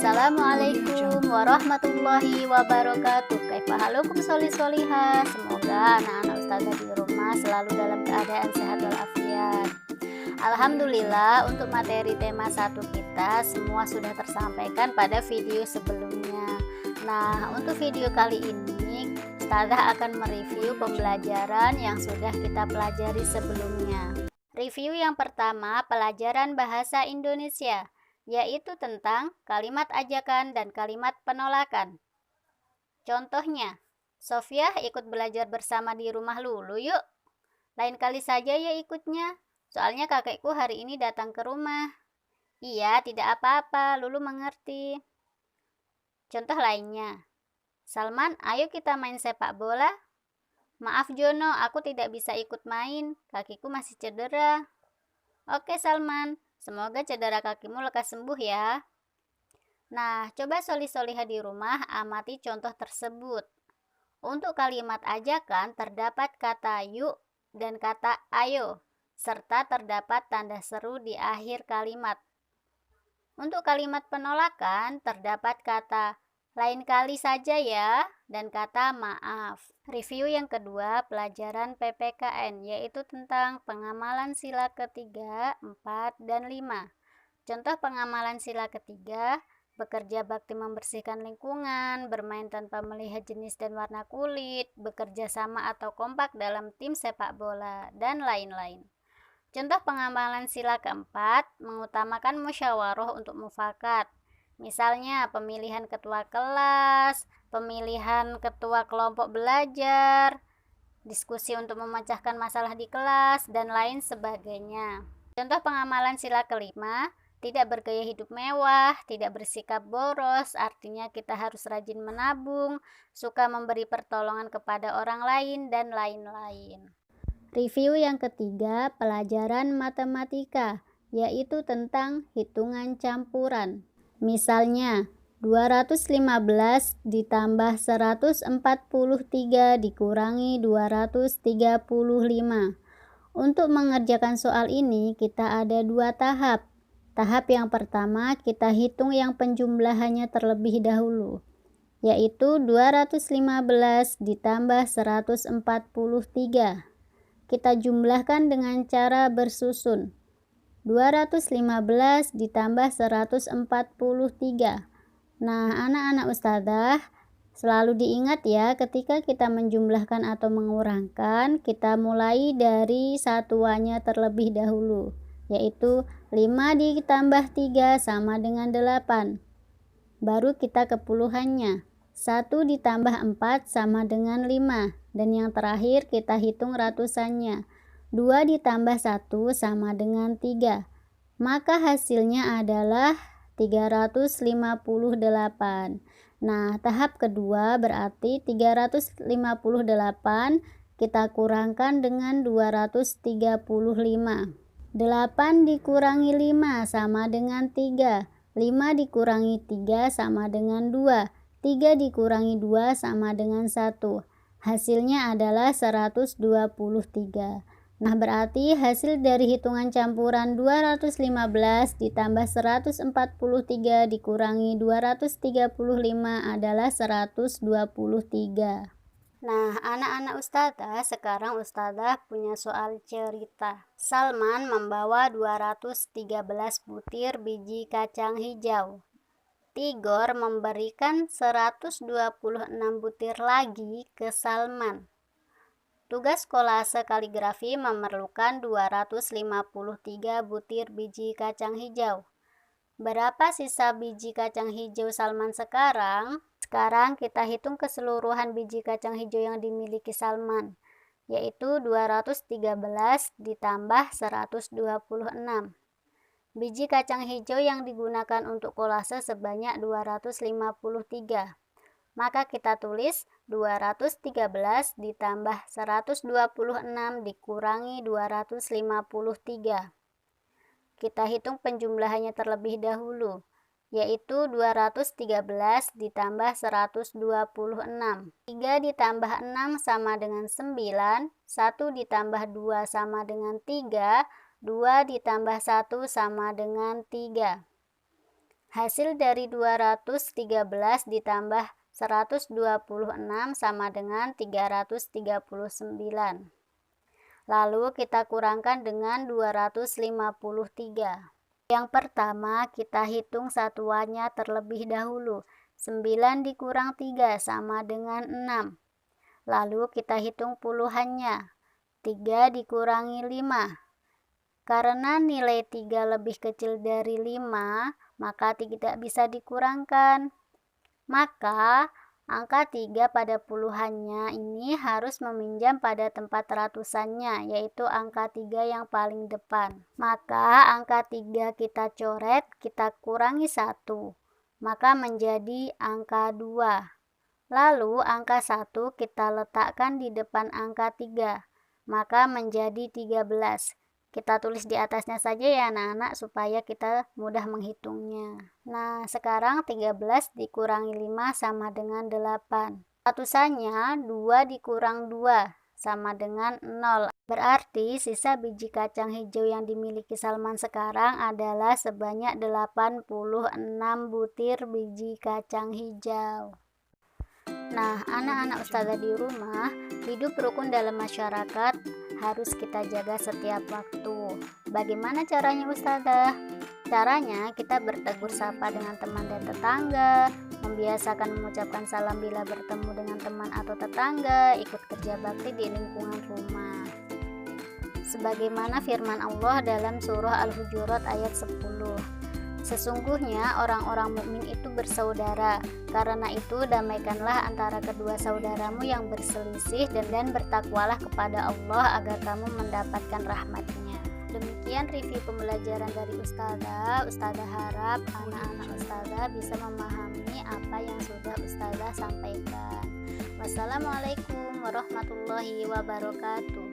Assalamualaikum warahmatullahi wabarakatuh. Kaifa halukum solihah. Semoga anak-anak ustazah di rumah selalu dalam keadaan sehat walafiat. Alhamdulillah, untuk materi tema 1 kita semua sudah tersampaikan pada video sebelumnya. Nah, untuk video kali ini ustazah akan mereview pembelajaran yang sudah kita pelajari sebelumnya. Review yang pertama, pelajaran bahasa Indonesia, yaitu tentang kalimat ajakan dan kalimat penolakan. Contohnya, Sofia ikut belajar bersama di rumah Lulu yuk. Lain kali saja ya ikutnya, soalnya kakekku hari ini datang ke rumah. Iya, tidak apa-apa, Lulu mengerti. Contoh lainnya, Salman, ayo kita main sepak bola. Maaf Jono, aku tidak bisa ikut main, kakiku masih cedera. Oke Salman, semoga cedera kakimu lekas sembuh ya. Nah, coba solihah di rumah amati contoh tersebut. Untuk kalimat ajakan terdapat kata yuk dan kata ayo, serta terdapat tanda seru di akhir kalimat. Untuk kalimat penolakan terdapat kata lain kali saja ya dan kata maaf. Review yang kedua, pelajaran PPKN, yaitu tentang pengamalan sila ketiga, 4, dan 5. Contoh pengamalan sila ketiga, bekerja bakti membersihkan lingkungan, bermain tanpa melihat jenis dan warna kulit, bekerja sama atau kompak dalam tim sepak bola, dan lain-lain. Contoh pengamalan sila keempat, mengutamakan musyawarah untuk mufakat. Misalnya pemilihan ketua kelas, pemilihan ketua kelompok belajar, diskusi untuk memecahkan masalah di kelas, dan lain sebagainya. Contoh pengamalan sila kelima, tidak bergaya hidup mewah, tidak bersikap boros, artinya kita harus rajin menabung, suka memberi pertolongan kepada orang lain, dan lain-lain. Review yang ketiga, pelajaran matematika, yaitu tentang hitungan campuran. Misalnya, 215 ditambah 143 dikurangi 235. Untuk mengerjakan soal ini, kita ada 2 tahap. Tahap yang pertama, kita hitung yang penjumlahannya terlebih dahulu, yaitu 215 ditambah 143. Kita jumlahkan dengan cara bersusun. 215 ditambah 143. Nah, anak-anak ustazah, selalu diingat ya, ketika kita menjumlahkan atau mengurangkan, kita mulai dari satuannya terlebih dahulu, yaitu 5 ditambah 3 sama dengan 8. Baru kita ke puluhannya. 1 ditambah 4 sama dengan 5. Dan yang terakhir kita hitung ratusannya. 2 ditambah 1 sama dengan 3. Maka hasilnya adalah 358. Nah, tahap kedua berarti 358 kita kurangkan dengan 235. 8 dikurangi 5 sama dengan 3. 5 dikurangi 3 sama dengan 2. 3 dikurangi 2 sama dengan 1. Hasilnya adalah 123. Nah, berarti hasil dari hitungan campuran 215 ditambah 143 dikurangi 235 adalah 123. Nah, anak-anak ustazah, sekarang ustazah punya soal cerita. Salman membawa 213 butir biji kacang hijau. Tigor memberikan 126 butir lagi ke Salman. Tugas kolase kaligrafi memerlukan 253 butir biji kacang hijau. Berapa sisa biji kacang hijau Salman sekarang? Sekarang kita hitung keseluruhan biji kacang hijau yang dimiliki Salman, yaitu 213 ditambah 126. Biji kacang hijau yang digunakan untuk kolase sebanyak 253. Maka kita tulis 213 ditambah 126 dikurangi 253. Kita hitung penjumlahannya terlebih dahulu, yaitu 213 ditambah 126. 3 ditambah 6 sama dengan 9, 1 ditambah 2 sama dengan 3, 2 ditambah 1 sama dengan 3. Hasil dari 213 ditambah 126 sama dengan 339. Lalu kita kurangkan dengan 253. Yang pertama kita hitung satuannya terlebih dahulu. 9 dikurang 3 sama dengan 6. Lalu kita hitung puluhannya. 3 dikurangi 5. Karena nilai 3 lebih kecil dari 5, maka tidak bisa dikurangkan. Maka angka 3 pada puluhannya ini harus meminjam pada tempat ratusannya, yaitu angka 3 yang paling depan. Maka angka 3 kita coret, kita kurangi 1, maka menjadi angka 2. Lalu angka 1 kita letakkan di depan angka 3, maka menjadi 13. Kita tulis di atasnya saja ya anak-anak supaya kita mudah menghitungnya. Nah, sekarang 13 dikurangi 5 sama dengan 8. Ratusannya 2 dikurang 2 sama dengan 0. Berarti sisa biji kacang hijau yang dimiliki Salman sekarang adalah sebanyak 86 butir biji kacang hijau. Nah, anak-anak ustazah di rumah, hidup rukun dalam masyarakat harus kita jaga setiap waktu. Bagaimana caranya ustazah? Caranya kita bertegur sapa dengan teman dan tetangga, membiasakan mengucapkan salam bila bertemu dengan teman atau tetangga, ikut kerja bakti di lingkungan rumah. Sebagaimana firman Allah dalam surah Al-Hujurat ayat 10. Sesungguhnya orang-orang mukmin itu bersaudara. Karena itu damaikanlah antara kedua saudaramu yang berselisih dan bertakwalah kepada Allah agar kamu mendapatkan rahmat-Nya. Demikian review pembelajaran dari Ustazah. Ustazah harap anak-anak Ustazah bisa memahami apa yang sudah Ustazah sampaikan. Wassalamualaikum warahmatullahi wabarakatuh.